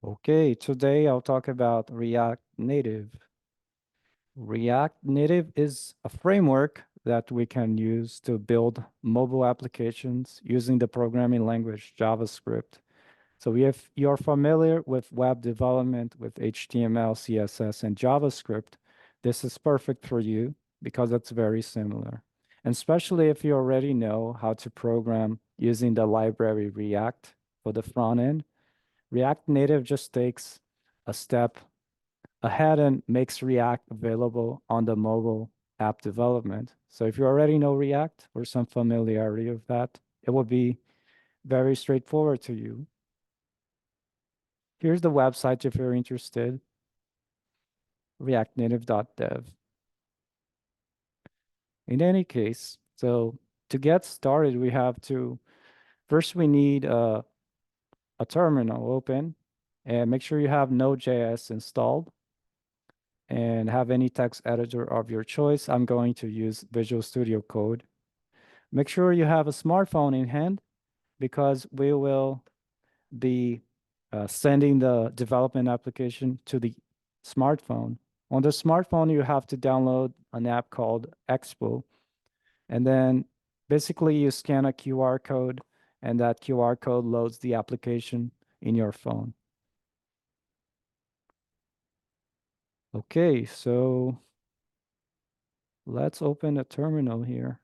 Okay, today I'll talk about React Native. React Native is a framework that we can use to build mobile applications using the programming language JavaScript. So if you're familiar with web development with HTML, CSS, and JavaScript, this is perfect for you because it's very similar. And especially if you already know how to program using the library React for the front end, React Native just takes a step ahead and makes React available on the mobile app development. So if you already know React or some familiarity with that, it will be very straightforward to you. Here's the website if you're interested, reactnative.dev. In any case, so to get started, first we need a terminal open and make sure you have Node.js installed and have any text editor of your choice. I'm going to use Visual Studio Code. Make sure you have a smartphone in hand because we will be sending the development application to the smartphone. On the smartphone, you have to download an app called Expo. And then basically you scan a QR code and that QR code loads the application in your phone. Okay, so let's open a terminal here.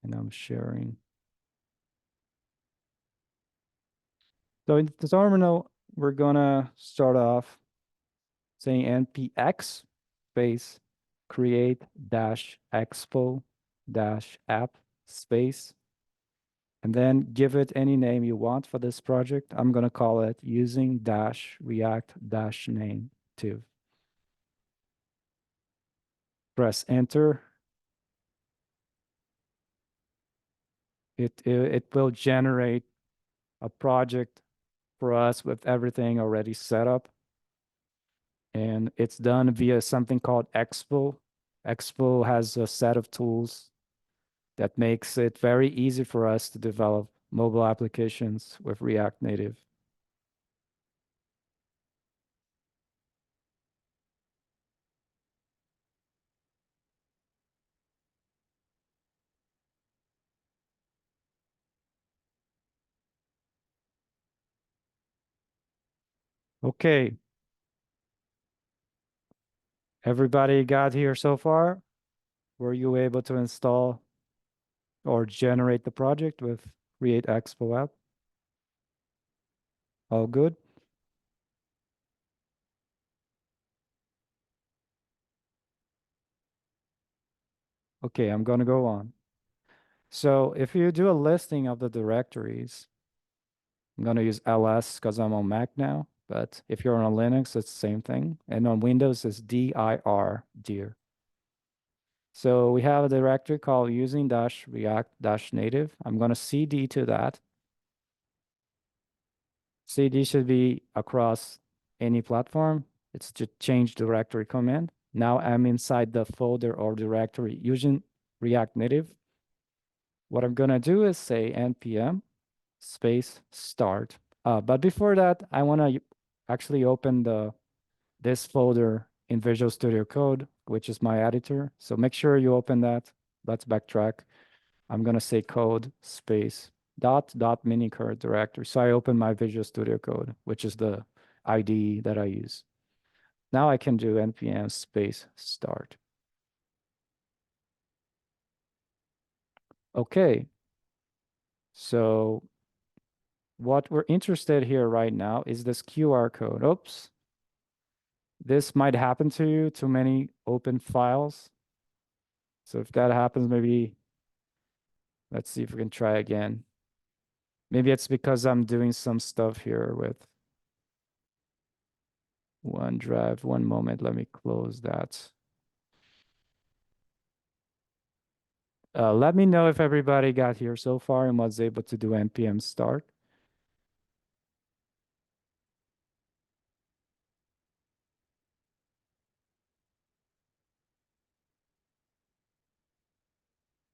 And I'm sharing. So in the terminal, we're gonna start off saying npx space create dash expo dash app space, and then give it any name you want for this project. I'm gonna call it using dash react dash native. Press enter. It will generate a project for us with everything already set up. And it's done via something called Expo. Expo has a set of tools that makes it very easy for us to develop mobile applications with React Native. Okay, everybody got here so far? Were you able to install or generate the project with Create Expo app? All good? Okay, I'm going to go on. So if you do a listing of the directories, I'm going to use ls because I'm on Mac now. But if you're on Linux, it's the same thing. And on Windows, it's dir. So we have a directory called using dash react dash native. I'm going to cd to that. CD should be across any platform. It's just change directory command. Now I'm inside the folder or directory using React Native. What I'm going to do is say npm space start. But before that, I want to actually open this folder in Visual Studio Code, which is my editor. So make sure you open that. Let's backtrack. I'm going to say code space dot minicurl directory. So I open my Visual Studio Code, which is the IDE that I use. Now I can do npm space start. Okay. So what we're interested here right now is this QR code. Oops. This might happen to you, too many open files. So if that happens, maybe let's see if we can try again. Maybe it's because I'm doing some stuff here with OneDrive. One moment, let me close that. Let me know if everybody got here so far and was able to do npm start.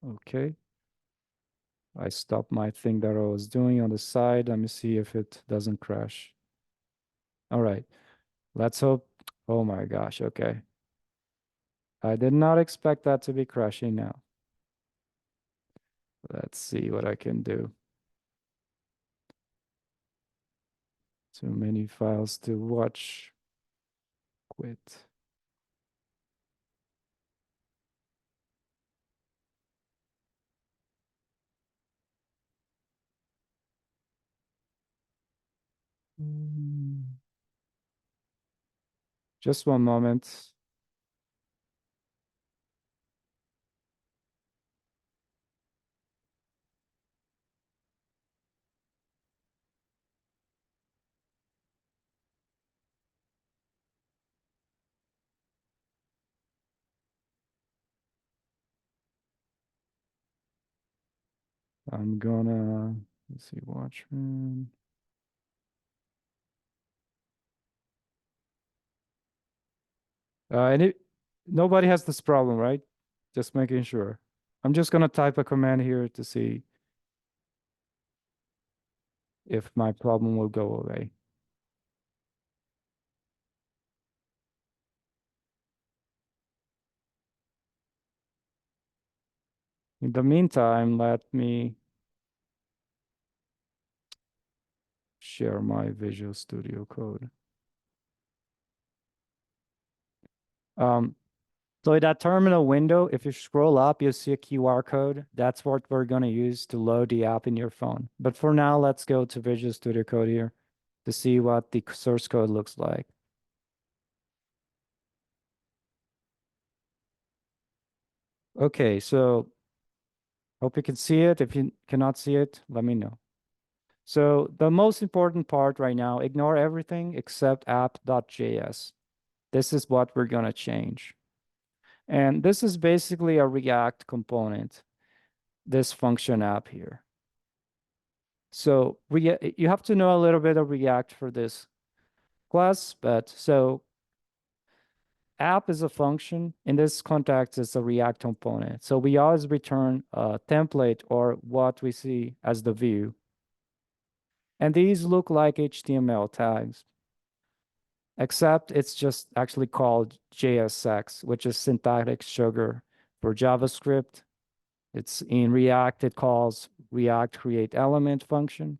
Okay. I stopped my thing that I was doing on the side. Let me see if it doesn't crash. All right, let's hope. Oh my gosh, okay. I did not expect that to be crashing now. Let's see what I can do. Too many files to watch. Quit. Mm. Just one moment. I'm gonna, let's see, Watchman. And nobody has this problem, right? Just making sure. I'm just gonna type a command here to see if my problem will go away. In the meantime, let me share my Visual Studio Code. Um, so in that terminal window, if you scroll up, you'll see a QR code. That's what we're going to use to load the app in your phone. But for now, let's go to Visual Studio Code here to see what the source code looks like. Okay, so hope you can see it. If you cannot see it, let me know. So the most important part right now, ignore everything except app.js. This is what we're going to change. And this is basically a React component, this function app here. So you have to know a little bit of React for this class, but so app is a function. In this context, it's a React component. So we always return a template or what we see as the view. And these look like HTML tags, except it's just actually called JSX, which is syntactic sugar for JavaScript. It's in React, it calls React create element function,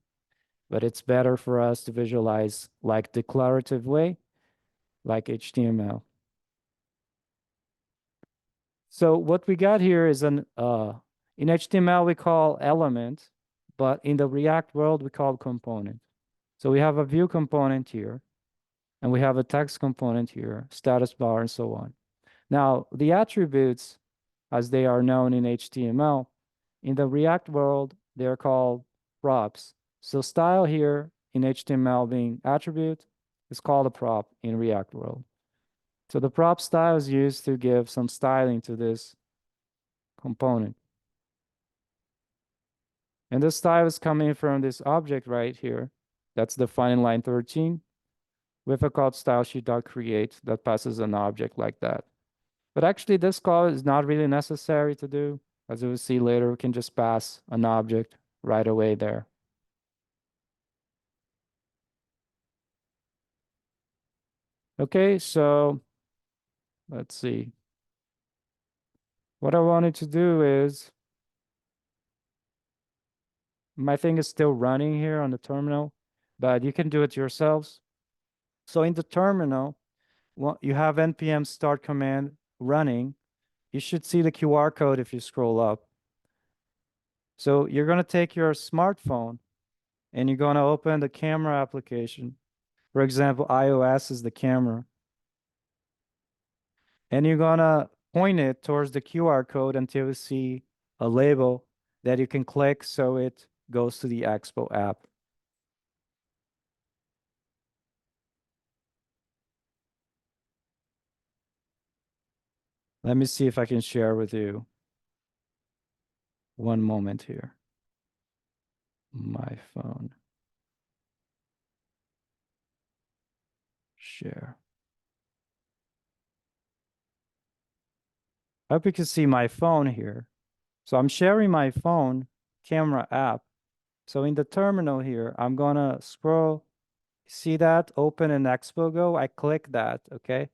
but it's better for us to visualize like declarative way, like HTML. So what we got here is in HTML we call element, but in the React world we call component. So we have a view component here, and we have a text component here, status bar, and so on. Now, the attributes, as they are known in HTML, in the React world, they're called props. So style here in HTML being attribute is called a prop in React world. So the prop style is used to give some styling to this component. And this style is coming from this object right here. That's defined in line 13 with a called stylesheet.create that passes an object like that. But actually, this call is not really necessary to do. As we'll see later, we can just pass an object right away there. Okay, so let's see. What I wanted to do is, my thing is still running here on the terminal, but you can do it yourselves. So in the terminal, you have npm start command running. You should see the QR code if you scroll up. So you're going to take your smartphone and you're going to open the camera application. For example, iOS is the camera. And you're going to point it towards the QR code until you see a label that you can click so it goes to the Expo app. Let me see if I can share with you. One moment here. My phone. Share. I hope you can see my phone here. So I'm sharing my phone camera app. So in the terminal here, I'm gonna scroll, see that, open an Expo Go, I click that, okay?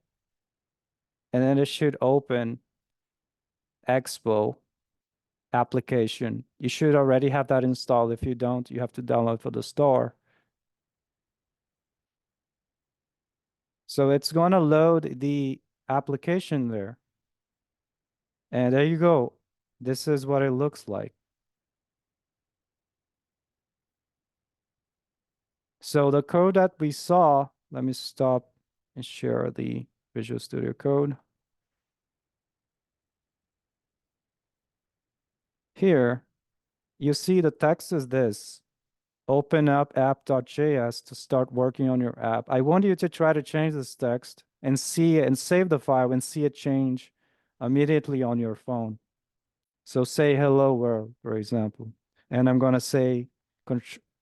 And then it should open Expo application. You should already have that installed. If you don't, you have to download for the store. So it's gonna load the application there. And there you go. This is what it looks like. So the code that we saw, let me stop and share the Visual Studio Code. Here, you see the text is this. Open up app.js to start working on your app. I want you to try to change this text and see it and save the file and see it change immediately on your phone. So say hello world, for example. And I'm gonna say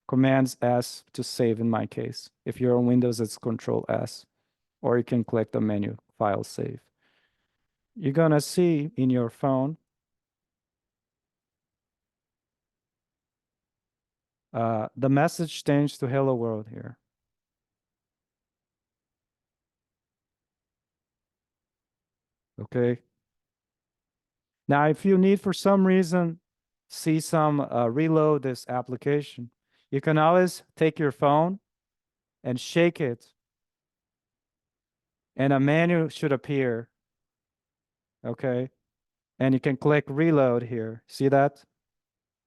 Commands S to save in my case. If you're on Windows, it's Control S, or you can click the menu, File Save. You're gonna see in your phone the message changed to hello world here. Okay. Now, if you need for some reason see some reload this application, you can always take your phone and shake it, and a menu should appear. Okay. And you can click reload here. See that?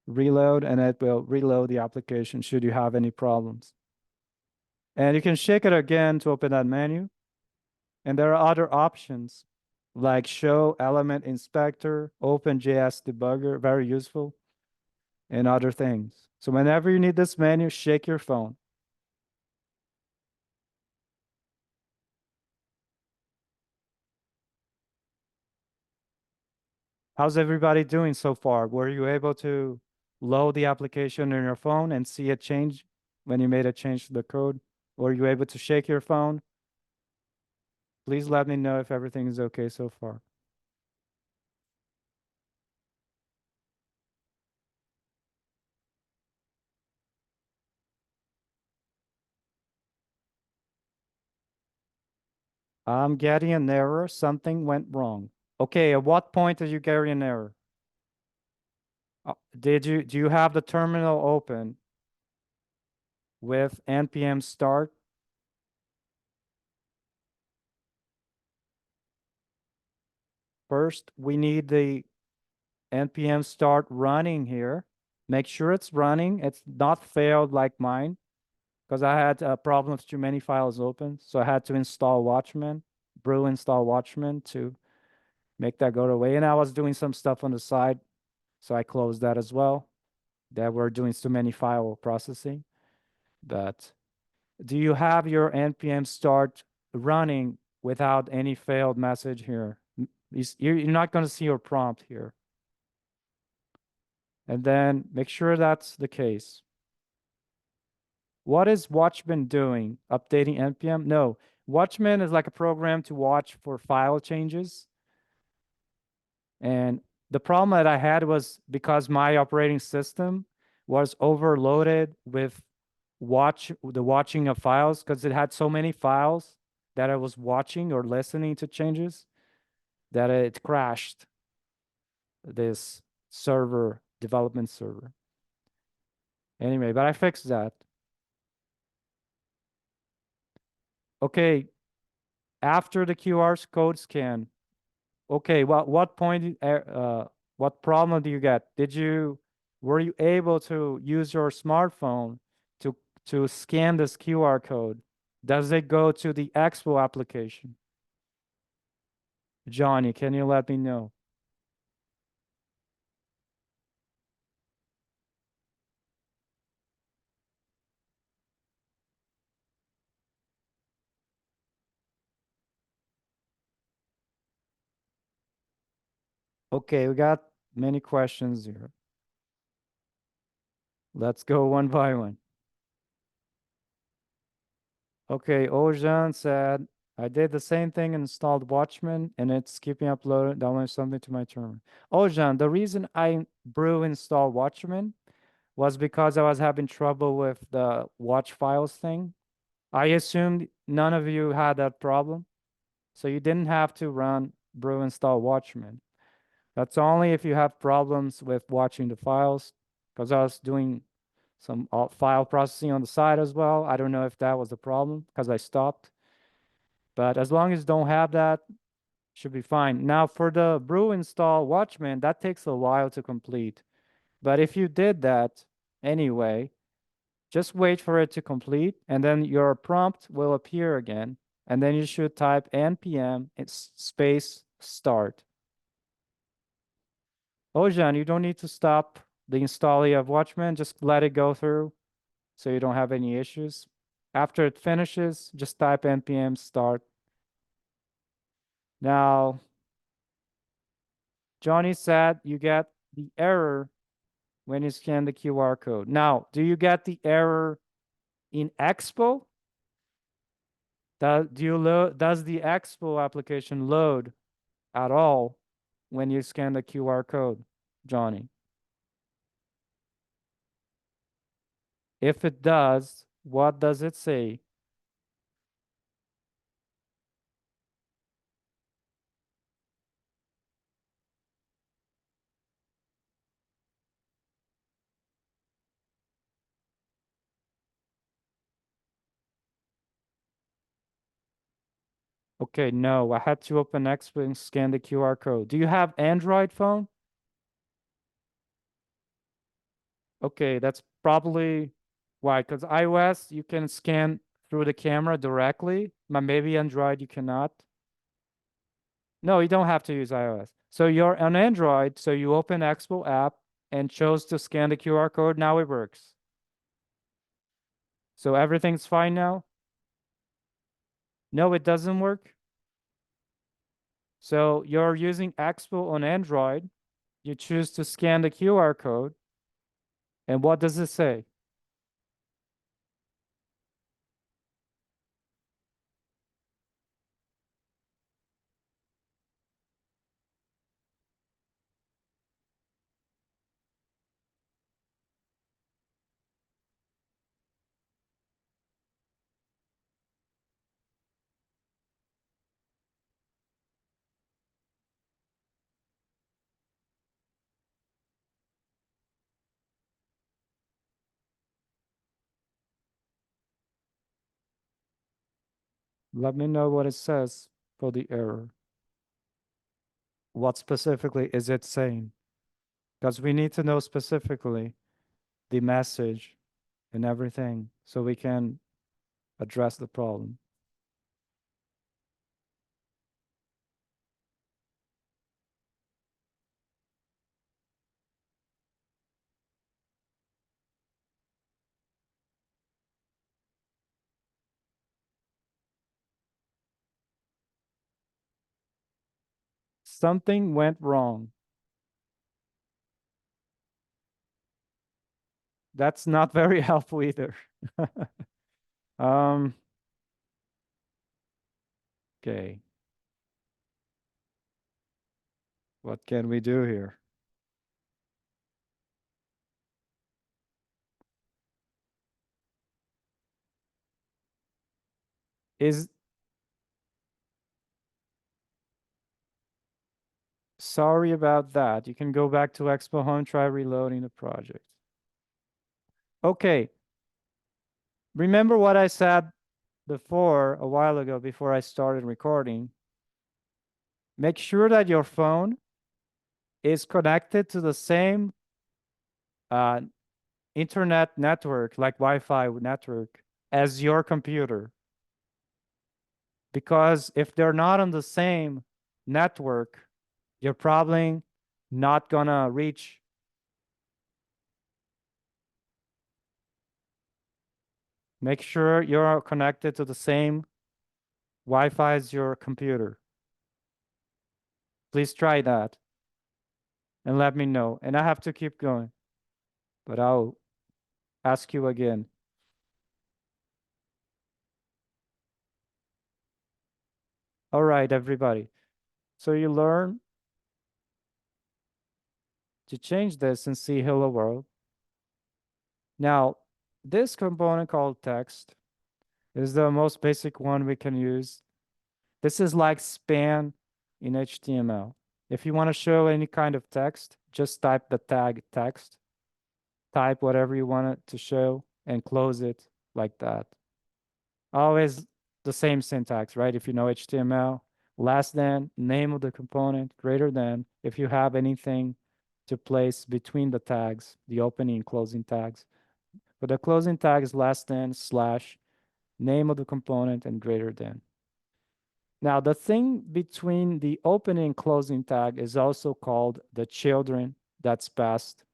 Reload, and it will reload the application should you have any problems. And you can shake it again to open that menu. And there are other options like show element inspector, OpenJS debugger, very useful, and other things. So whenever you need this menu, shake your phone. How's everybody doing so far? Were you able to load the application in your phone and see it change when you made a change to the code? Were you able to shake your phone? Please let me know if everything is okay so far. I'm getting an error. Something went wrong. Okay, at what point did you get an error? Do you have the terminal open with npm start? First, we need the npm start running here. Make sure it's running. It's not failed like mine, because I had a problem with too many files open. So I had to install Watchman, brew install Watchman to make that go away. And I was doing some stuff on the side, so I closed that as well. That we're doing too many file processing. But do you have your npm start running without any failed message here? You're not going to see your prompt here. And then make sure that's the case. What is Watchman doing? Updating npm? No, Watchman is like a program to watch for file changes. And the problem that I had was because my operating system was overloaded with the watching of files, because it had so many files that I was watching or listening to changes, that it crashed this server, development server. Anyway, but I fixed that. Okay, after the QR code scan, okay, well, what point, what problem do you get? Were you able to use your smartphone to scan this QR code? Does it go to the Expo application? Johnny, can you let me know? Okay, we got many questions here. Let's go one by one. Okay, Ojan said, I did the same thing and installed Watchman, and it's keeping uploading, downloading something to my terminal. Ojan, the reason I brew install Watchman was because I was having trouble with the watch files thing. I assumed none of you had that problem, so you didn't have to run brew install Watchman. That's only if you have problems with watching the files, because I was doing some file processing on the side as well. I don't know if that was the problem because I stopped. But as long as you don't have that, should be fine. Now for the brew install Watchman, that takes a while to complete. But if you did that anyway, just wait for it to complete and then your prompt will appear again. And then you should type npm space start. Ojan, you don't need to stop the installing of Watchman, just let it go through so you don't have any issues. After it finishes, just type npm start. Now, Johnny said you get the error when you scan the QR code. Now, do you get the error in Expo? Does the Expo application load at all when you scan the QR code, Johnny? If it does, what does it say? Okay, no, I had to open Expo and scan the QR code. Do you have Android phone? Okay, that's probably why, because iOS, you can scan through the camera directly, but maybe Android you cannot. No, you don't have to use iOS. So you're on Android, so you open Expo app and chose to scan the QR code. Now it works. So everything's fine now? No, it doesn't work. So you're using Expo on Android. You choose to scan the QR code. And what does it say? Let me know what it says for the error. What specifically is it saying? Because we need to know specifically the message and everything so we can address the problem. Something went wrong. That's not very helpful either. Um, okay. What can we do here? Is sorry about that. You can go back to Expo Home, try reloading the project. Okay. Remember what I said before, a while ago, before I started recording. Make sure that your phone is connected to the same uh, internet network, like Wi-Fi network, as your computer. Because if they're not on the same network, you're probably not gonna reach. Make sure you're connected to the same Wi-Fi as your computer. Please try that and let me know. And I have to keep going, but I'll ask you again. All right, everybody. So you learn to change this and see hello world. Now, this component called text is the most basic one we can use. This is like span in HTML. If you want to show any kind of text, just type the tag text, type whatever you want it to show, and close it like that. Always the same syntax, right? If you know HTML, less than, name of the component, greater than, if you have anything to place between the tags, the opening and closing tags. But the closing tag is less than, slash, name of the component, and greater than. Now, the thing between the opening and closing tag is also called the children that's passed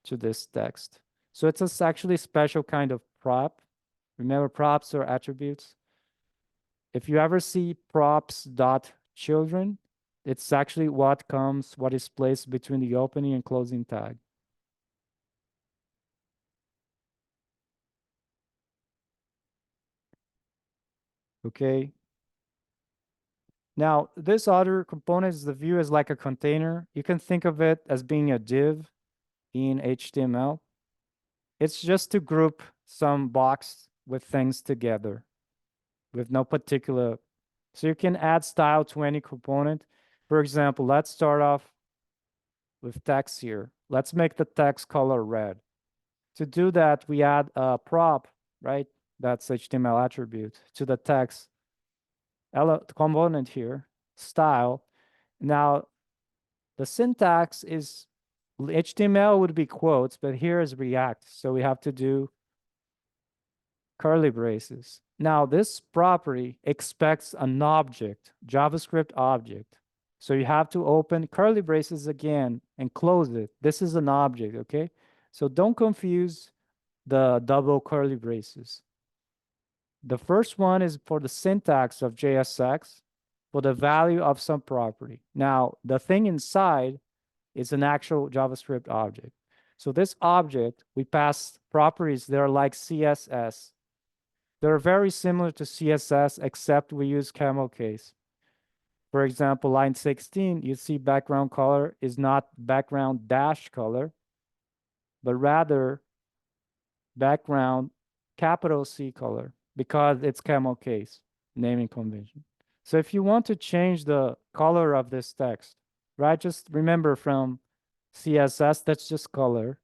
to this text. So it's actually a special kind of prop. Remember, props are attributes. If you ever see props dot children, it's actually what is placed between the opening and closing tag. Okay. Now, this other component is the view as like a container. You can think of it as being a div in HTML. It's just to group some box with things together with no particular. So you can add style to any component. For example, let's start off with text here. Let's make the text color red. To do that, we add a prop, right? That's HTML attribute to the text component here, style. Now, the syntax is HTML would be quotes, but here is React. So we have to do curly braces. Now, this property expects an object, JavaScript object. So you have to open curly braces again and close it. This is an object, okay? So don't confuse the double curly braces. The first one is for the syntax of JSX for the value of some property. Now, the thing inside is an actual JavaScript object. So this object, we pass properties that are like CSS. They're very similar to CSS, except we use camel case. For example, line 16, you see background color is not background dash color, but rather background capital C color because it's camel case naming convention. So if you want to change the color of this text, right, just remember from CSS, that's just color,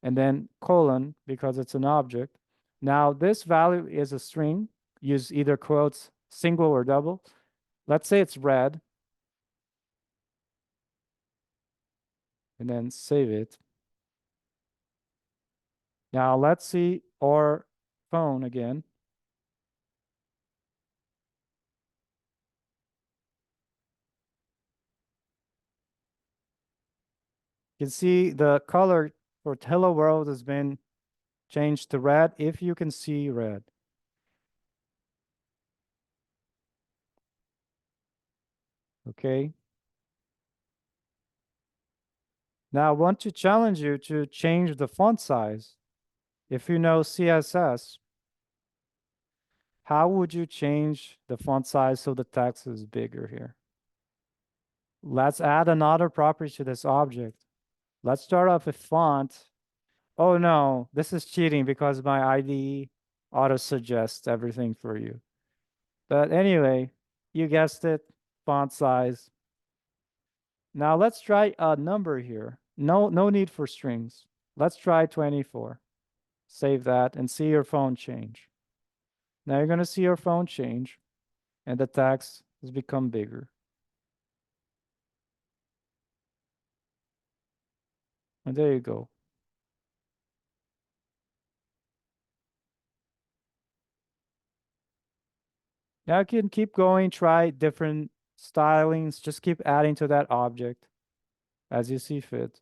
and then colon because it's an object. Now this value is a string, use either quotes, single or double. Let's say it's red, and then save it. Now let's see our phone again. You can see the color for hello world has been changed to red if you can see red. Okay. Now I want to challenge you to change the font size. If you know CSS, how would you change the font size so the text is bigger here? Let's add another property to this object. Let's start off with font. Oh no, this is cheating because my IDE auto suggests everything for you. But anyway, you guessed it, font size. Now let's try a number here. No need for strings. Let's try 24. Save that and see your phone change. Now you're going to see your phone change and the text has become bigger. And there you go. Now you can keep going, try different stylings, just keep adding to that object as you see fit.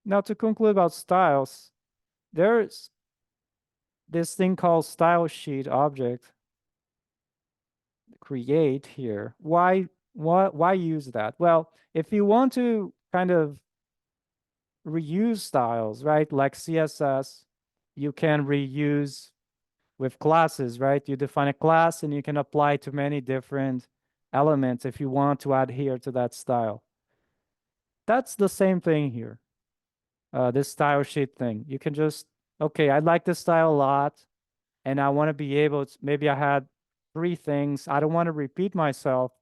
Now to conclude about styles, there's this thing called style sheet object create here. Why use that? Well, if you want to kind of reuse styles, right? Like CSS, you can reuse with classes, right? You define a class and you can apply to many different elements if you want to adhere to that style. That's the same thing here. this style sheet thing. You can just, okay, I like this style a lot, and I want to be able to, maybe I had three things. I don't want to repeat myself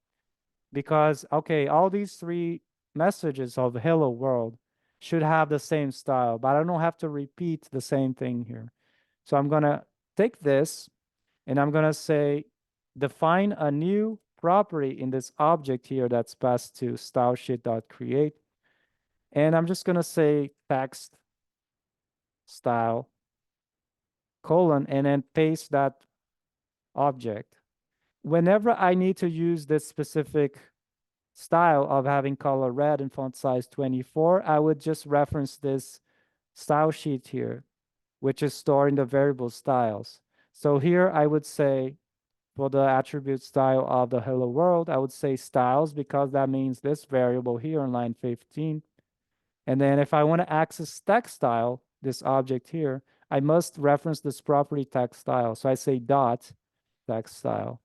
because, okay, all these three messages of hello world should have the same style, but I don't have to repeat the same thing here. So I'm going to take this and I'm going to say, define a new property in this object here that's passed to stylesheet.create. And I'm just going to say text style colon and then paste that object. Whenever I need to use this specific style of having color red and font size 24, I would just reference this style sheet here, which is stored in the variable styles. So here I would say for the attribute style of the hello world, I would say styles because that means this variable here on line 15. And then if I want to access text style, this object here, I must reference this property text style. So I say dot text style.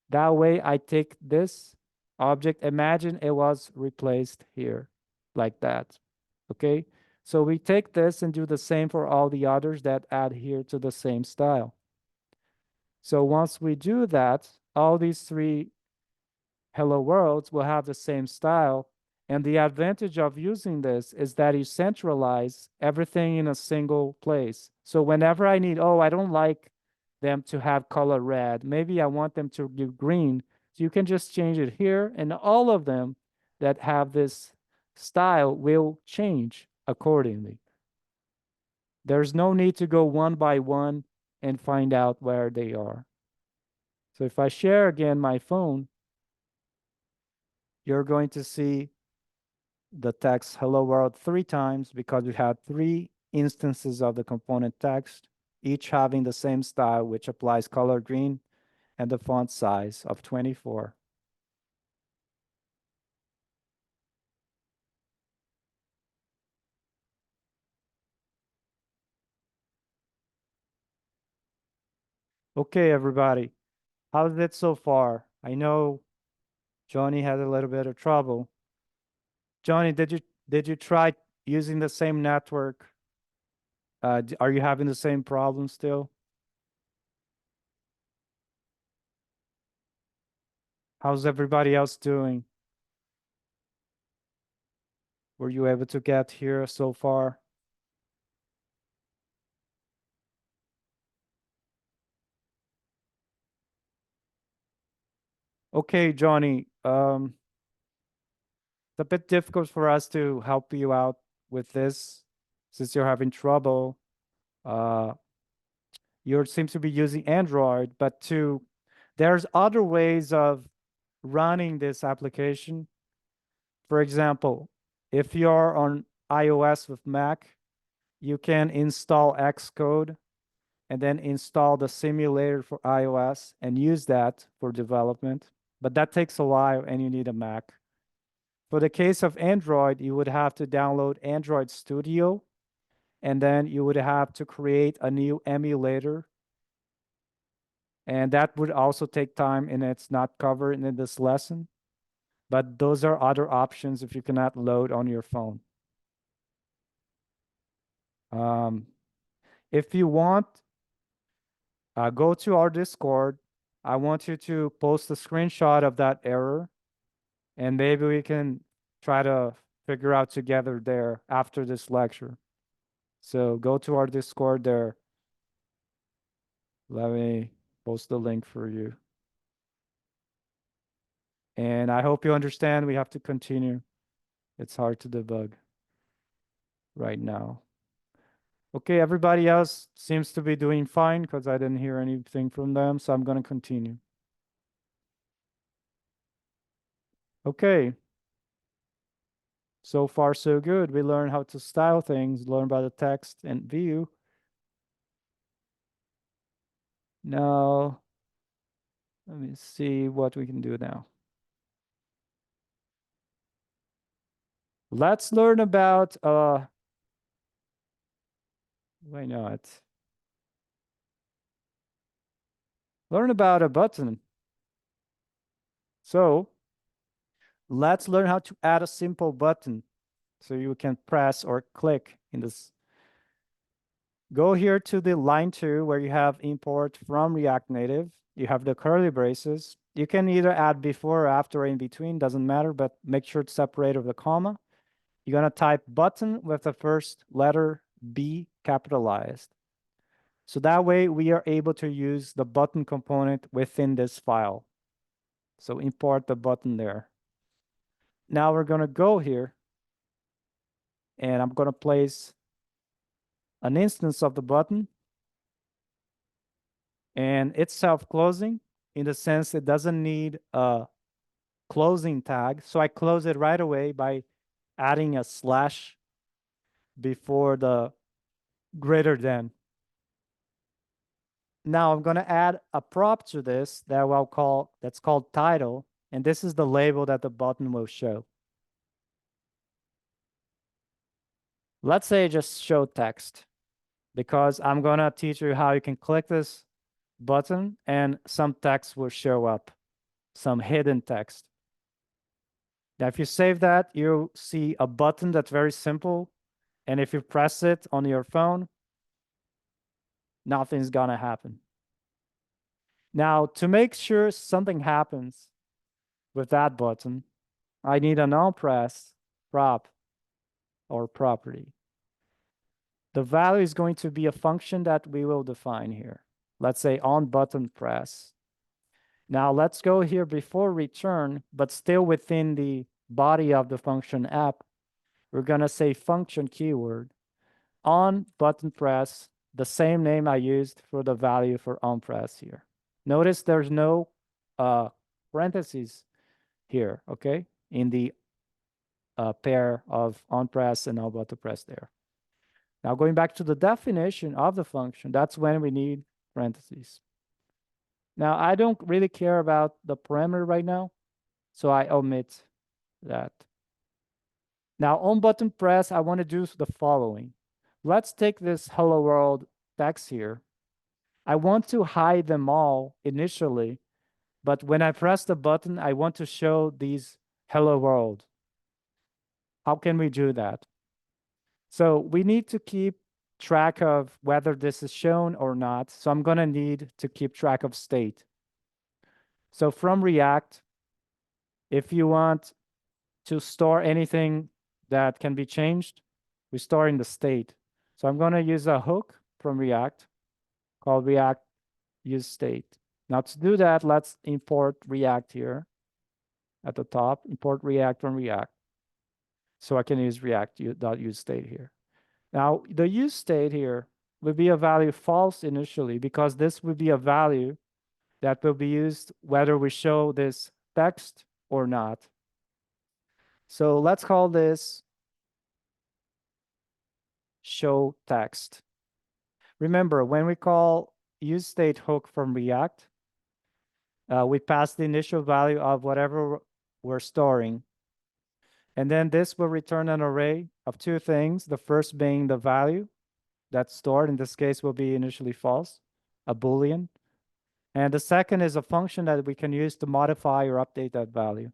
That way I take this object, imagine it was replaced here like that. Okay. So we take this and do the same for all the others that adhere to the same style. So once we do that, all these three hello worlds will have the same style. And the advantage of using this is that you centralize everything in a single place. So whenever I need, oh, I don't like them to have color red, maybe I want them to do green. So you can just change it here, and all of them that have this style will change accordingly. There's no need to go one by one and find out where they are. So if I share again my phone, you're going to see the text hello world three times because we had three instances of the component text, each having the same style, which applies color green and the font size of 24. Okay, everybody, how's it so far? I know Johnny had a little bit of trouble. Johnny, did you try using the same network? Are you having the same problem still? How's everybody else doing? Were you able to get here so far? Okay, Johnny, it's a bit difficult for us to help you out with this since you're having trouble. Uh, you seem to be using Android, but there's other ways of running this application. For example, if you're on iOS with Mac, you can install Xcode and then install the simulator for iOS and use that for development. But that takes a while and you need a Mac. For the case of Android, you would have to download Android Studio, and then you would have to create a new emulator. And that would also take time, and it's not covered in this lesson. But those are other options if you cannot load on your phone. Um, if you want, go to our Discord. I want you to post a screenshot of that error, and maybe we can try to figure out together there after this lecture. So go to our Discord there. Let me post the link for you. And I hope you understand we have to continue. It's hard to debug right now. Okay, everybody else seems to be doing fine because I didn't hear anything from them, so I'm going to continue. Okay. So far, so good. We learned how to style things, learn about the text and view. Now, let me see what we can do now. Let's learn about, why not? Learn about a button. So let's learn how to add a simple button So you can press or click in this. Go here to the line 2 where you have import from React Native. You have the curly braces. You can either add before or after or in between, doesn't matter, but make sure to separate with a comma. You're going to type button with the first letter B capitalized. So that way we are able to use the button component within this file. So import the button there. Now we're going to go here and I'm going to place an instance of the button, and it's self-closing in the sense it doesn't need a closing tag. So I close it right away by adding a slash before the greater than. Now I'm going to add a prop to this that that's called title, and this is the label that the button will show. Let's say just show text, because I'm going to teach you how you can click this button and some text will show up, some hidden text. Now, if you save that, you'll see a button that's very simple. And if you press it on your phone, nothing's gonna happen. Now, to make sure something happens with that button, I need an onPress prop or property. The value is going to be a function that we will define here. Let's say onButtonPress. Now let's go here before return, but still within the body of the function app. We're gonna say function keyword onButtonPress, the same name I used for the value for onPress here. Notice there's no parentheses here, okay, in the pair of onPress and onButtonPress there. Now going back to the definition of the function, that's when we need parentheses. Now I don't really care about the parameter right now, so I omit that. Now onButtonPress, I want to do the following. Let's take this hello world text here. I want to hide them all initially, but when I press the button, I want to show these hello world. How can we do that? So we need to keep track of whether this is shown or not. So I'm going to need to keep track of state. So from React, if you want to store anything that can be changed, we store in the state. So I'm going to use a hook from React called React use state. Now to do that, let's import React here at the top, import React from React. So I can use React.use state here. Now the use state here will be a value false initially, because this will be a value that will be used whether we show this text or not. So let's call this show text. Remember, when we call use state hook from React, we pass the initial value of whatever we're storing. And then this will return an array of two things. The first being the value that's stored, in this case will be initially false, a Boolean. And the second is a function that we can use to modify or update that value.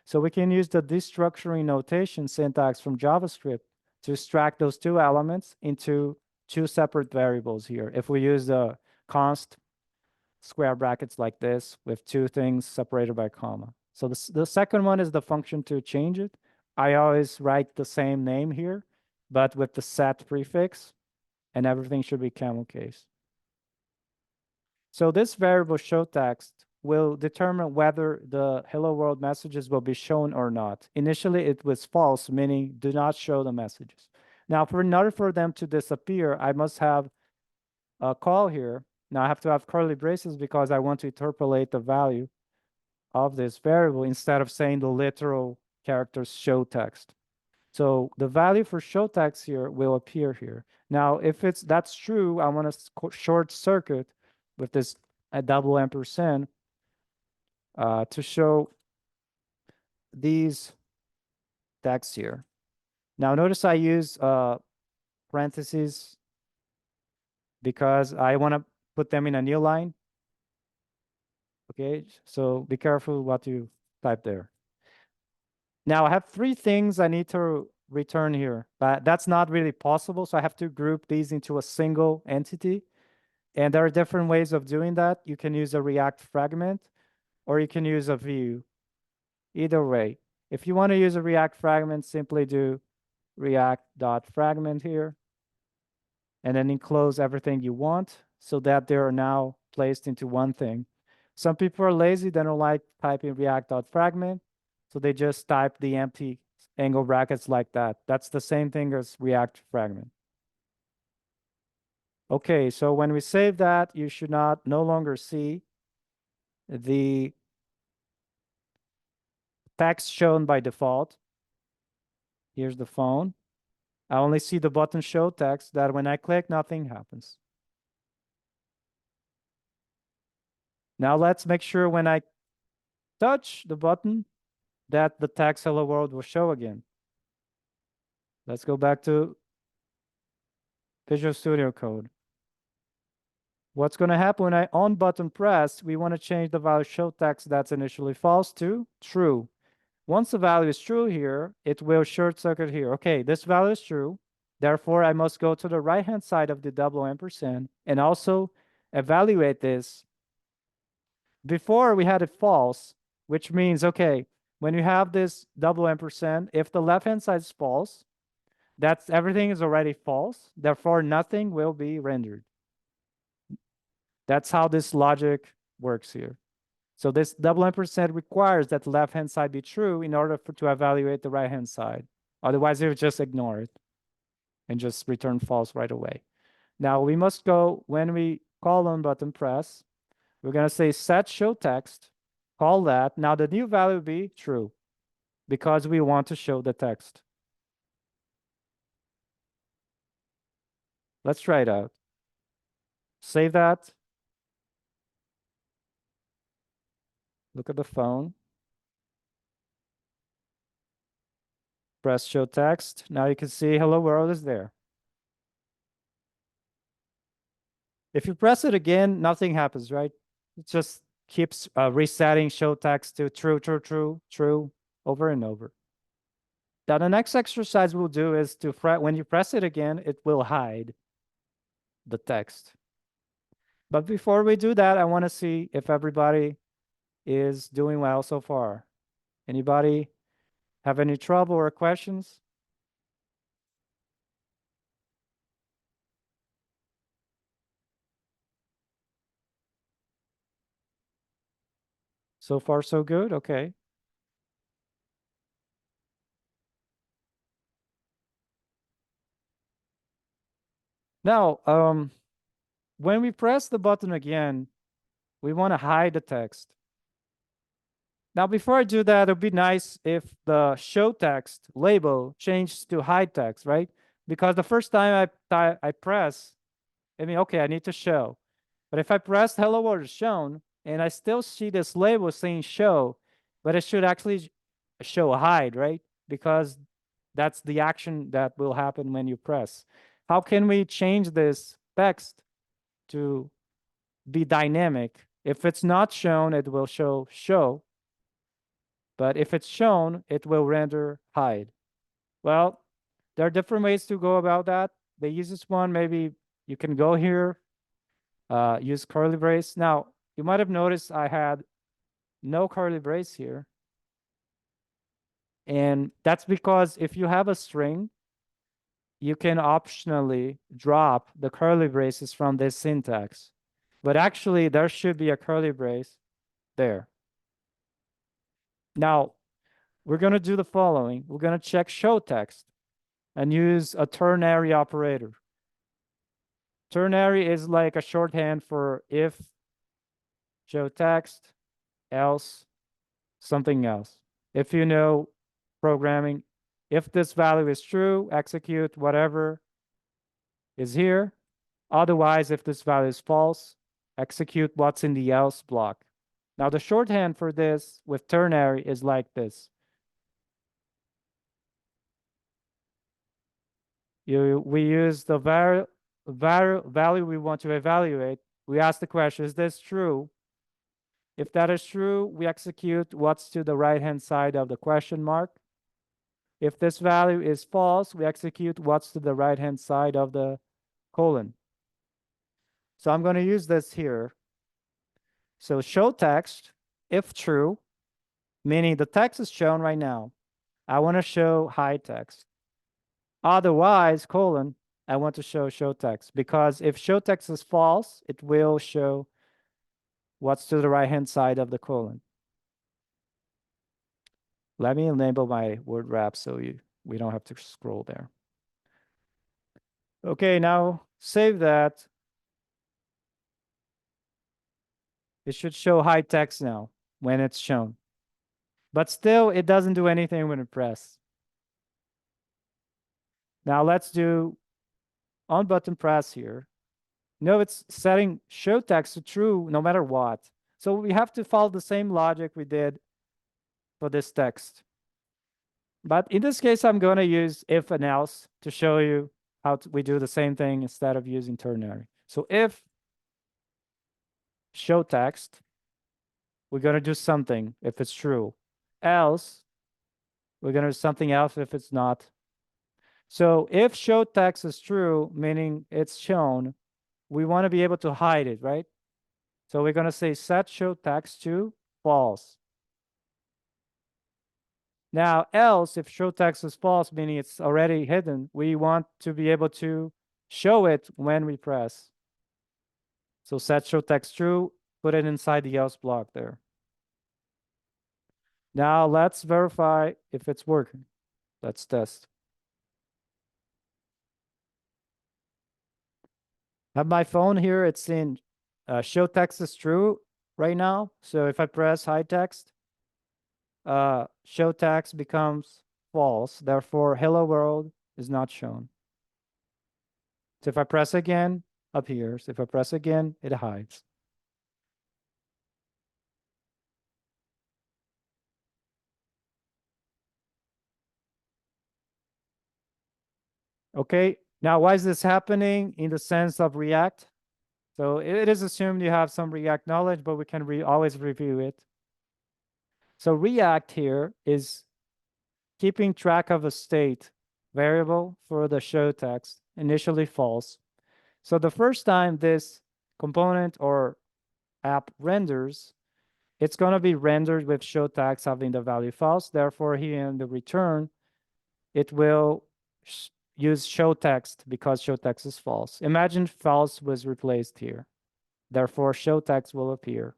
So we can use the destructuring notation syntax from JavaScript to extract those two elements into two separate variables here. If we use the const square brackets like this with two things separated by comma. So the second one is the function to change it. I always write the same name here, but with the set prefix, and everything should be camel case. So this variable show text will determine whether the hello world messages will be shown or not. Initially, it was false, meaning do not show the messages. Now, in order for them to disappear, I must have a call here. Now I have to have curly braces because I want to interpolate the value of this variable instead of saying the literal characters show text. So the value for show text here will appear here. Now, if that's true, I want to short circuit with this a double ampersand to show these texts here. Now notice I use parentheses because I want to put them in a new line. Okay, so be careful what you type there. Now I have three things I need to return here, but that's not really possible. So I have to group these into a single entity. And there are different ways of doing that. You can use a React fragment or you can use a view. Either way, if you want to use a React fragment, simply do react.fragment here and then enclose everything you want so that they are now placed into one thing. Some people are lazy, they don't like typing react.fragment, so they just type the empty angle brackets like that. That's the same thing as React fragment. Okay, so when we save that, you should no longer see the text shown by default. Here's the phone. I only see the button show text that when I click, nothing happens. Now let's make sure when I touch the button that the text hello world will show again. Let's go back to Visual Studio Code. What's going to happen when I on button press, we want to change the value show text that's initially false to true. Once the value is true here, it will short circuit here. Okay, this value is true. Therefore, I must go to the right-hand side of the double ampersand and also evaluate this. Before we had it false, which means, okay, when you have this double ampersand, if the left-hand side is false, that's everything is already false. Therefore, nothing will be rendered. That's how this logic works here. So this double ampersand requires that the left-hand side be true in order to evaluate the right-hand side. Otherwise, it would just ignore it and just return false right away. Now we must go, when we call on button press, we're going to say set show text, call that. Now the new value will be true because we want to show the text. Let's try it out. Save that. Look at the phone. Press show text. Now you can see hello world is there. If you press it again, nothing happens, right? It just keeps resetting show text to true, true, true, true over and over. Now the next exercise we'll do is to when you press it again, it will hide the text. But before we do that, I want to see if everybody is doing well so far. Anybody have any trouble or questions? So far, so good. Okay. Now, when we press the button again, we want to hide the text. Now, before I do that, it would be nice if the show text label changed to hide text, right? Because the first time I press, I mean, okay, I need to show. But if I press hello world is shown, and I still see this label saying show, but it should actually show hide, right? Because that's the action that will happen when you press. How can we change this text to be dynamic? If it's not shown, it will show. But if it's shown, it will render hide. Well, there are different ways to go about that. The easiest one, maybe you can go here, use curly brace. Now, you might have noticed I had no curly brace here. And that's because if you have a string, you can optionally drop the curly braces from this syntax. But actually, there should be a curly brace there. Now, we're going to do the following. We're going to check show text and use a ternary operator. Ternary is like a shorthand for if show text, else something else. If you know programming, if this value is true, execute whatever is here. Otherwise, if this value is false, execute what's in the else block. Now, the shorthand for this with ternary is like this. We use the value we want to evaluate. We ask the question, is this true? If that is true, we execute what's to the right-hand side of the question mark. If this value is false, we execute what's to the right-hand side of the colon. So I'm going to use this here. So show text, if true, meaning the text is shown right now. I want to show hide text. Otherwise, colon, I want to show text, because if show text is false, it will show what's to the right-hand side of the colon. Let me enable my word wrap so we don't have to scroll there. Okay, now save that. It should show hide text now when it's shown. But still, it doesn't do anything when it press. Now let's do on button press here. No, it's setting show text to true no matter what. So we have to follow the same logic we did for this text. But in this case, I'm going to use if and else to show you how we do the same thing instead of using ternary. So if show text, we're going to do something if it's true. Else, we're going to do something else if it's not. So if show text is true, meaning it's shown, we want to be able to hide it, right? So we're going to say set show text to false. Now, else, if show text is false, meaning it's already hidden, we want to be able to show it when we press. So set show text true, put it inside the else block there. Now let's verify if it's working. Let's test. I have my phone here. It's in show text is true right now. So if I press hide text, show text becomes false. Therefore, hello world is not shown. So if I press again, appears. If I press again, it hides. Okay, now why is this happening in the sense of React? So it is assumed you have some React knowledge, but we can always review it. So React here is keeping track of a state variable for the show text, initially false. So the first time this component or app renders, it's going to be rendered with show text having the value false. Therefore, here in the return, it will use show text because show text is false. Imagine false was replaced here. Therefore, show text will appear.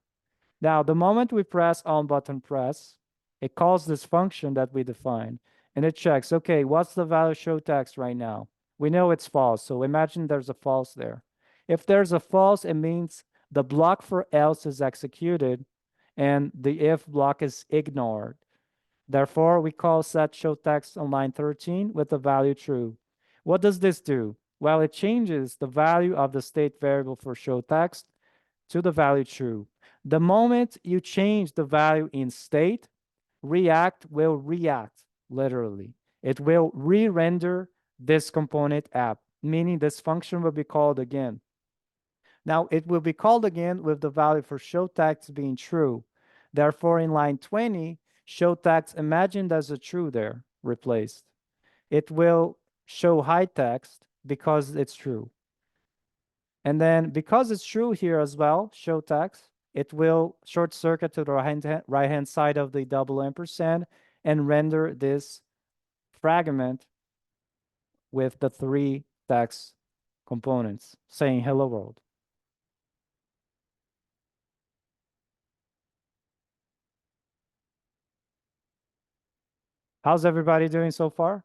Now, the moment we press on button press, it calls this function that we defined, and it checks, okay, what's the value show text right now? We know it's false, so imagine there's a false there. If there's a false, it means the block for else is executed, and the if block is ignored. Therefore, we call set show text on line 13 with the value true. What does this do? Well, it changes the value of the state variable for show text to the value true. The moment you change the value in state, React will react, literally. It will re-render this component app, meaning this function will be called again. Now, it will be called again with the value for show text being true. Therefore, in line 20, show text imagined as a true there, replaced. It will show hide text because it's true. And then because it's true here as well, show text, it will short circuit to the right-hand side of the double ampersand and render this fragment with the 3 text components saying hello world. How's everybody doing so far?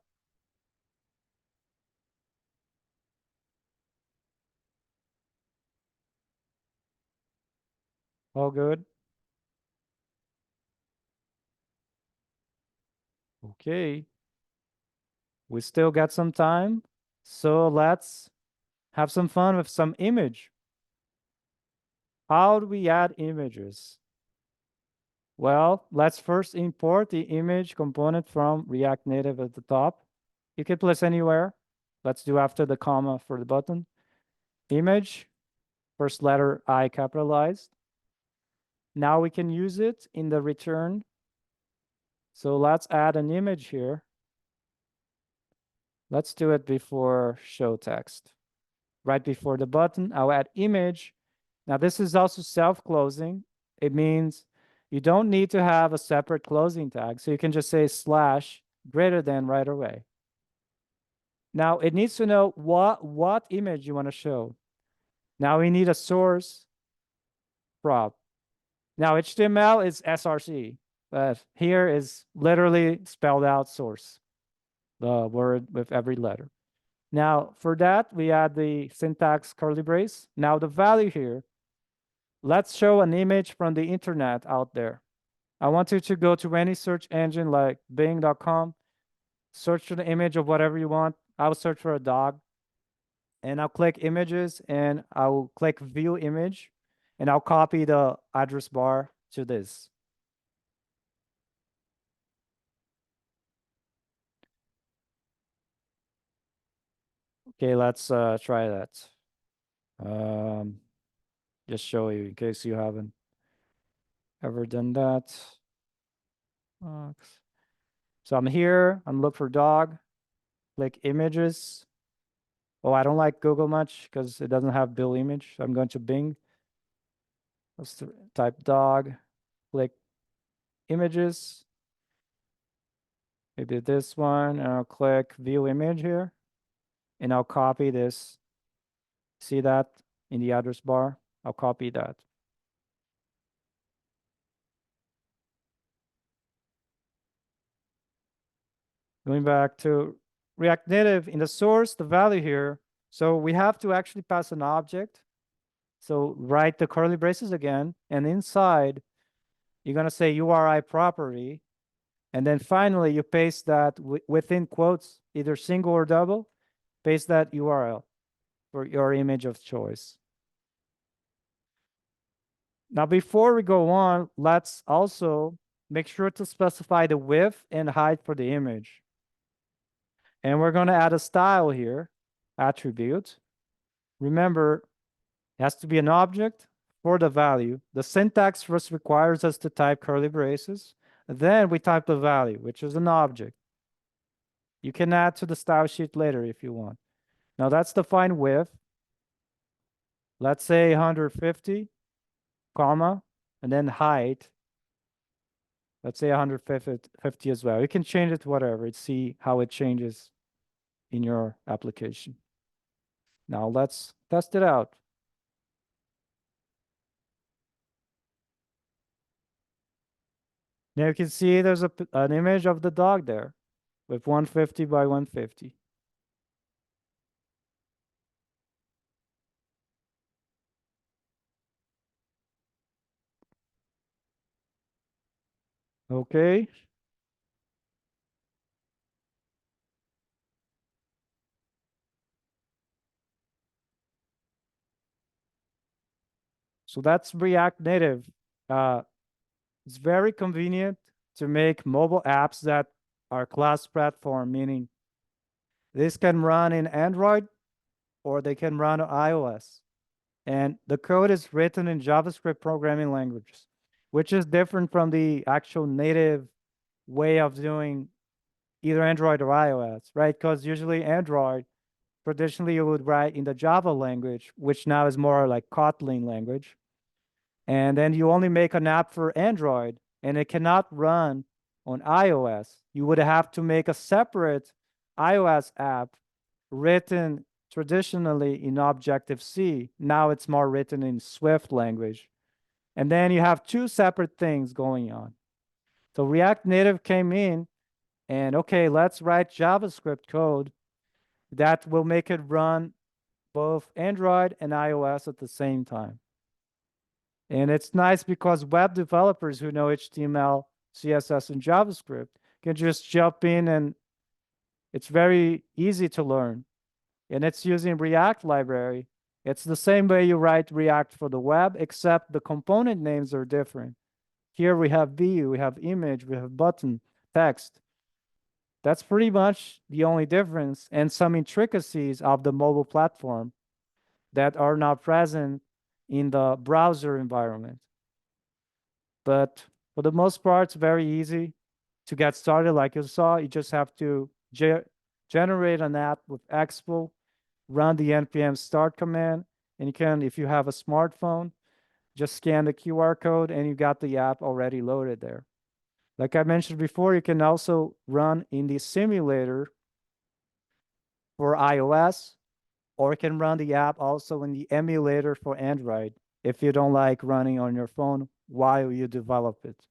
All good? Okay. We still got some time, so let's have some fun with some image. How do we add images? Well, let's first import the image component from React Native at the top. You can place anywhere. Let's do after the comma for the button. Image, first letter I capitalized. Now we can use it in the return. So let's add an image here. Let's do it before show text. Right before the button, I'll add image. Now this is also self-closing. It means you don't need to have a separate closing tag. So you can just say slash greater than right away. Now it needs to know what image you want to show. Now we need a source prop. Now HTML is src, but here is literally spelled out source, the word with every letter. Now for that, we add the syntax curly brace. Now the value here, let's show an image from the internet out there. I want you to go to any search engine like bing.com, search for the image of whatever you want. I'll search for a dog and I'll click images and I'll click view image and I'll copy the address bar to this. Okay, let's try that. Just show you in case you haven't ever done that. So I'm here, I'm looking for dog, click images. Oh, I don't like Google much because it doesn't have build image. So I'm going to Bing. Let's type dog, click images. Maybe this one, and I'll click view image here. And I'll copy this. See that in the address bar? I'll copy that. Going back to React Native, in the source, the value here, so we have to actually pass an object. So write the curly braces again, and inside, you're going to say URI property. And then finally, you paste that within quotes, either single or double, paste that URL for your image of choice. Now, before we go on, let's also make sure to specify the width and height for the image. And we're going to add a style here, attribute. Remember, it has to be an object for the value. The syntax first requires us to type curly braces. Then we type the value, which is an object. You can add to the style sheet later if you want. Now that's defined width. Let's say 150, comma, and then height. Let's say 150 as well. You can change it to whatever. See how it changes in your application. Now let's test it out. Now you can see there's an image of the dog there with 150 by 150. Okay. So that's React Native. It's very convenient to make mobile apps that are cross-platform, meaning this can run in Android or they can run on iOS. And the code is written in JavaScript programming languages, which is different from the actual native way of doing either Android or iOS, right? Because usually Android, traditionally you would write in the Java language, which now is more like Kotlin language. And then you only make an app for Android and it cannot run on iOS. You would have to make a separate iOS app written traditionally in Objective-C. Now it's more written in Swift language. And then you have two separate things going on. So React Native came in and, okay, let's write JavaScript code that will make it run both Android and iOS at the same time. And it's nice because web developers who know HTML, CSS, and JavaScript can just jump in and it's very easy to learn. And it's using React library. It's the same way you write React for the web, except the component names are different. Here we have view, we have image, we have button, text. That's pretty much the only difference, and some intricacies of the mobile platform that are not present in the browser environment. But for the most part, it's very easy to get started. Like you saw, you just have to generate an app with Expo, run the npm start command, and you can, if you have a smartphone, just scan the QR code and you got the app already loaded there. Like I mentioned before, you can also run in the simulator for iOS, or you can run the app also in the emulator for Android if you don't like running on your phone while you develop it.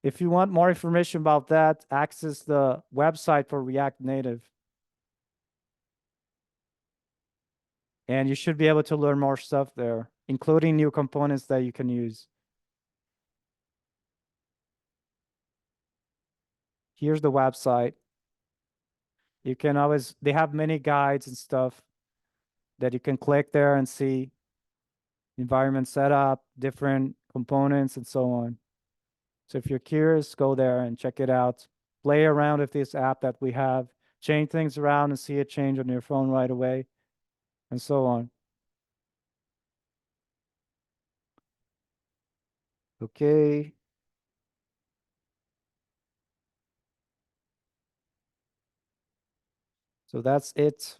If you want more information about that, access the website for React Native. And you should be able to learn more stuff there, including new components that you can use. Here's the website. You can always, they have many guides and stuff that you can click there and see environment setup, different components, and so on. So if you're curious, go there and check it out. Play around with this app that we have, change things around and see it change on your phone right away, and so on. Okay. So that's it.